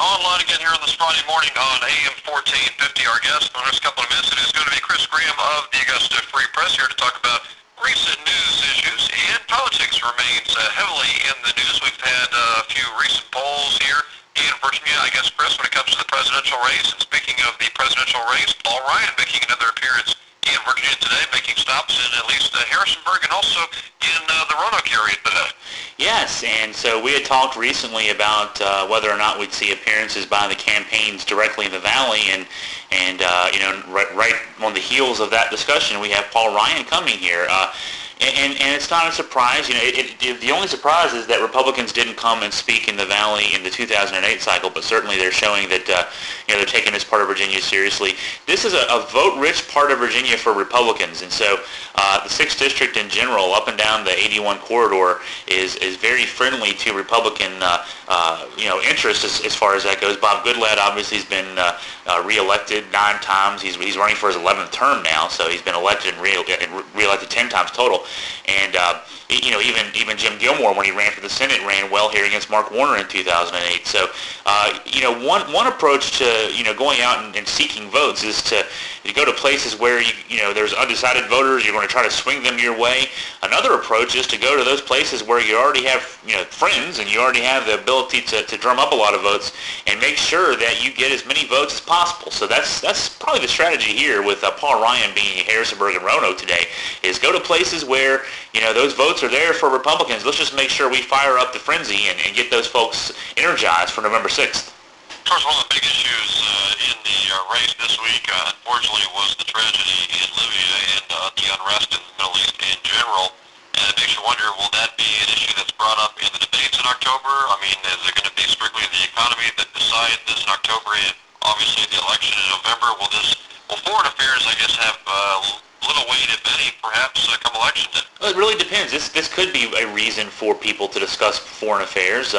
online again here on this Friday morning on AM 1450. Our guest in the next couple of minutes is going to be Chris Graham of the Augusta Free Press here to talk about recent news issues, and politics remains heavily in the news. We've had a few recent polls here in Virginia, I guess, Chris, when it comes to the presidential race. And speaking of the presidential race, Paul Ryan making another appearance in Virginia today, making stops in at least Harrisonburg and also in the Roanoke area today. Yes, and so we had talked recently about whether or not we'd see appearances by the campaigns directly in the Valley, and right on the heels of that discussion, we have Paul Ryan coming here. And it's not a surprise. The only surprise is that Republicans didn't come and speak in the Valley in the 2008 cycle, but certainly they're showing that they're taking this part of Virginia seriously. This is a vote-rich part of Virginia for Republicans, and so the 6th District in general, up and down the 81 corridor, is very friendly to Republican interest as far as that goes. Bob Goodlatte obviously has been re-elected 9 times. He's running for his 11th term now, so he's been elected and re-elected 10 times total. And even Jim Gilmore, when he ran for the Senate, ran well here against Mark Warner in 2008. So one approach to going out and seeking votes is to go to places where there's undecided voters. You're going to try to swing them your way. Another approach is to go to those places where you already have friends and you already have the ability to drum up a lot of votes and make sure that you get as many votes as possible. So that's probably the strategy here with Paul Ryan being in Harrisonburg and Roanoke today, is go to places where those votes are there for Republicans. Let's just make sure we fire up the frenzy and get those folks energized for November 6th. Of course, one of the big issues in the race this week, unfortunately, was the tragedy in Libya and the unrest in the Middle East in general. And it makes you wonder, will that be an issue that's brought up in the debates in October? I mean, is it going to be strictly the economy that decides this in October and obviously the election in November? Will foreign affairs, I guess, have little weight, if any, perhaps come election day? Well, it really depends. This could be a reason for people to discuss foreign affairs.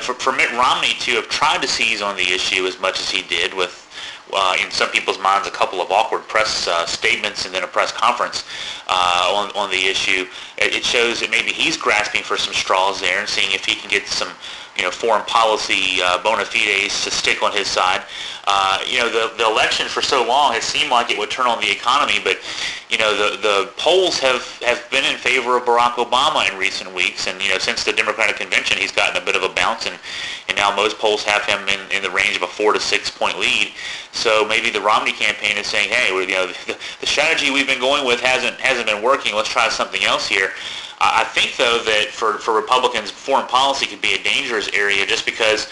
For Mitt Romney to have tried to seize on the issue as much as he did, with in some people's minds a couple of awkward press statements and then a press conference on the issue, it shows that maybe he's grasping for some straws there and seeing if he can get some foreign policy bona fides to stick on his side. The election for so long has seemed like it would turn on the economy, but the polls have been in favor of Barack Obama in recent weeks, and since the Democratic convention, he's gotten a bit of a bounce, and now most polls have him in the range of a 4 to 6 point lead. So maybe the Romney campaign is saying, hey, the strategy we've been going with hasn't been working. Let's try something else here. I think, though, that for Republicans, foreign policy could be a dangerous area just because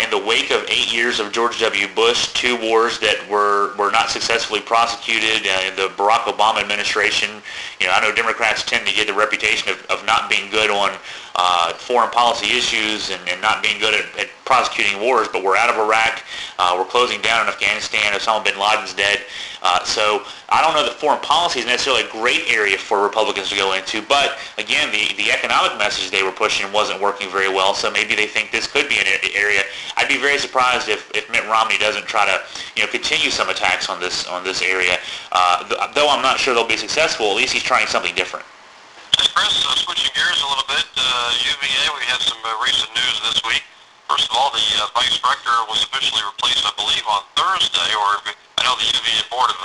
in the wake of 8 years of George W. Bush, 2 wars that were not successfully prosecuted, in the Barack Obama administration, I know Democrats tend to get the reputation of not being good on foreign policy issues and not being good at prosecuting wars, but we're out of Iraq, we're closing down in Afghanistan, Osama bin Laden's dead. So I don't know that foreign policy is necessarily a great area for Republicans to go into, but again, the economic message they were pushing wasn't working very well, so maybe they think this could be an area. I'd be very surprised if Mitt Romney doesn't try to continue some attacks on this area. Though I'm not sure they'll be successful, at least he's trying something different. Chris, switching gears a little bit, UVA, we had some recent news this week. First of all, the vice rector was officially replaced, I believe, on Thursday, or I know the UVA Board of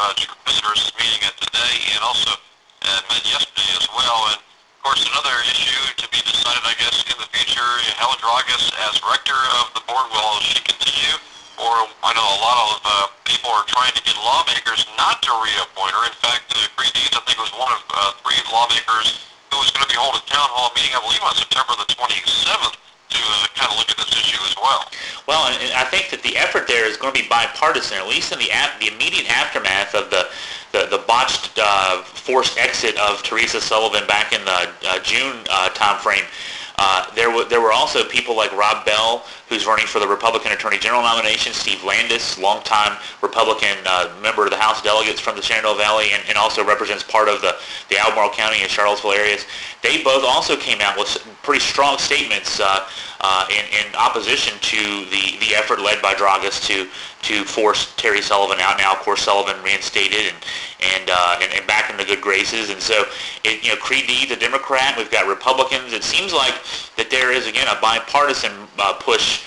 Visitors is meeting it today, and also met yesterday as well. And of course, another issue to be decided, I guess, in the future, Helen Dragas as rector of the board, will she continue? Or I know a lot of people are trying to get lawmakers not to reappoint her. In fact, Creed Deeds, I think, was one of 3 lawmakers who was going to be holding a town hall meeting, I believe, on September the 27th. To kind of look at this issue as well. Well, and I think that the effort there is going to be bipartisan, at least in the immediate aftermath of the botched forced exit of Teresa Sullivan back in the June timeframe. There were also people like Rob Bell, who's running for the Republican Attorney General nomination, Steve Landis, longtime Republican member of the House Delegates from the Shenandoah Valley, and also represents part of the Albemarle County and Charlottesville areas. They both also came out with pretty strong statements in opposition to the effort led by Dragas to force Terry Sullivan out. Now, of course, Sullivan reinstated and back into good graces. And so, Creed Deeds, a Democrat. We've got Republicans. It seems like that there is, again, a bipartisan push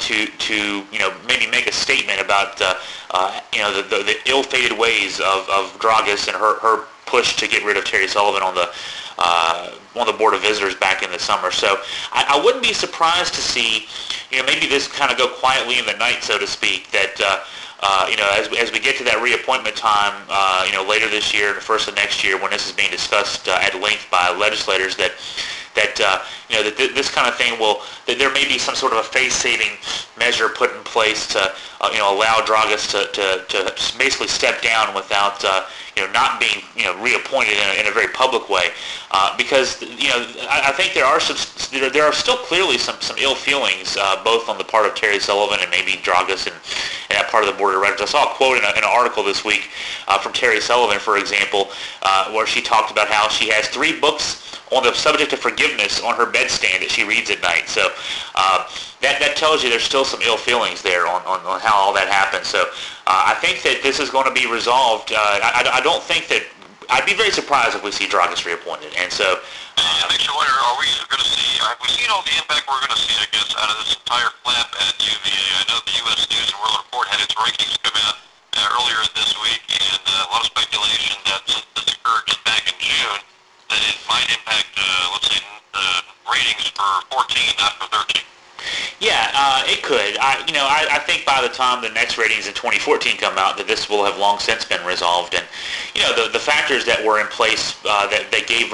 to maybe make a statement about the ill-fated ways of Dragas and her push to get rid of Terry Sullivan on the Board of Visitors back in the summer. So I wouldn't be surprised to see maybe this kind of go quietly in the night, so to speak, that as we get to that reappointment time, later this year, the first of next year, when this is being discussed at length by legislators, that this kind of thing that there may be some sort of a face-saving measure put in place to allow Dragas to basically step down without not being reappointed in a very public way, because I think there are still clearly some ill feelings both on the part of Terry Sullivan and maybe Dragas and that part of the board of directors. I saw a quote in an article this week from Terry Sullivan, for example, where she talked about how she has 3 books on the subject of forgiveness on her bedstand that she reads at night. So that tells you there's still some ill feelings there on how all that happened. So I think that this is going to be resolved. I don't think that I'd be very surprised if we see Dragas reappointed. And so it makes you wonder, are we going to see, have we seen all the impact we're going to see, I guess, out of this entire flap at UVA? I know the U.S. News and World Report had its rankings come out earlier this week, and a lot of speculation that since this occurred just back in June, that it might impact, let's say, ratings for 14, not for 13. Yeah, it could. I think by the time the next ratings in 2014 come out, that this will have long since been resolved. And the factors that were in place that gave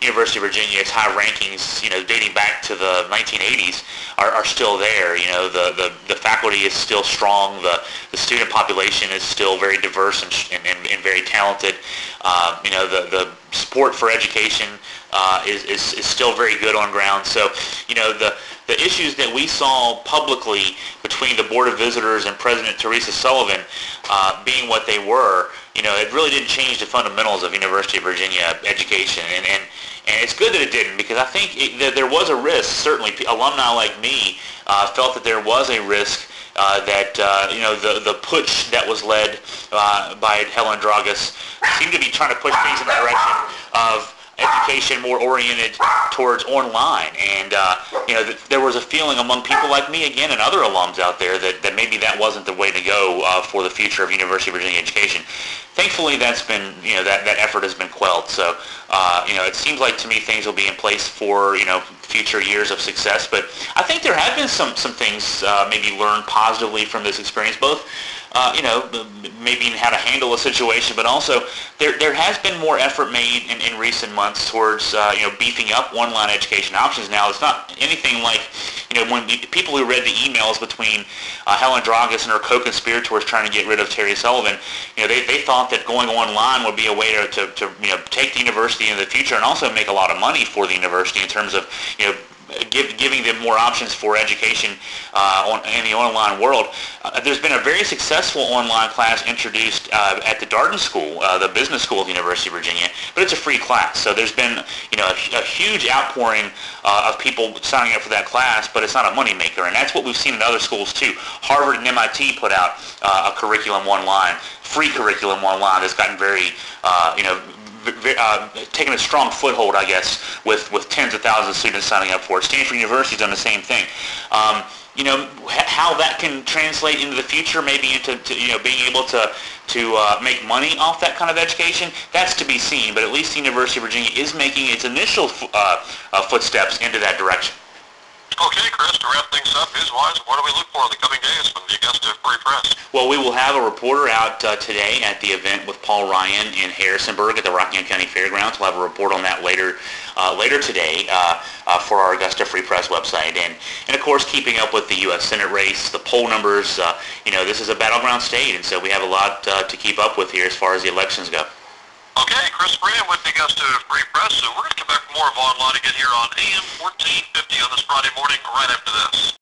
University of Virginia its high rankings, dating back to the 1980s, are still there. The faculty is still strong. The student population is still very diverse and very talented. The support for education is still very good on ground. So the issues that we saw publicly between the Board of Visitors and President Teresa Sullivan being what they were, it really didn't change the fundamentals of University of Virginia education. And it's good that it didn't, because I think that there was a risk. Certainly alumni like me felt that there was a risk that the push that was led by Helen Dragas seemed to be trying to push things in the direction of education more oriented towards online, and there was a feeling among people like me, again, and other alums out there, that maybe that wasn't the way to go for the future of University of Virginia education. Thankfully, that's been that effort has been quelled. So it seems like to me things will be in place for future years of success. But I think there have been some things maybe learned positively from this experience, both maybe in how to handle a situation, but also there has been more effort made in recent months towards beefing up online education options. Now, it's not anything like when people who read the emails between Helen Dragas and her co-conspirators trying to get rid of Terry Sullivan, they thought that going online would be a way to take the university into the future and also make a lot of money for the university in terms of giving them more options for education in the online world. There's been a very successful online class introduced at the Darden School, the business school of the University of Virginia, but it's a free class. So there's been a huge outpouring of people signing up for that class, but it's not a moneymaker, and that's what we've seen in other schools too. Harvard and MIT put out a curriculum online, free curriculum online that's gotten very taking a strong foothold, I guess, with tens of thousands of students signing up for it. Stanford University's done the same thing. How that can translate into the future, maybe into being able to make money off that kind of education, that's to be seen. But at least the University of Virginia is making its initial footsteps into that direction. Okay, Chris, to wrap things up, news-wise, what do we look for in the coming days from the Augusta Free Press? Well, we will have a reporter out today at the event with Paul Ryan in Harrisonburg at the Rockingham County Fairgrounds. We'll have a report on that later today for our Augusta Free Press website. And of course, keeping up with the U.S. Senate race, the poll numbers, this is a battleground state, and so we have a lot to keep up with here as far as the elections go. Okay, Chris Brand with the Augusta Free Press. So we're going to come back for more of Online again here on AM 1450 on this Friday morning right after this.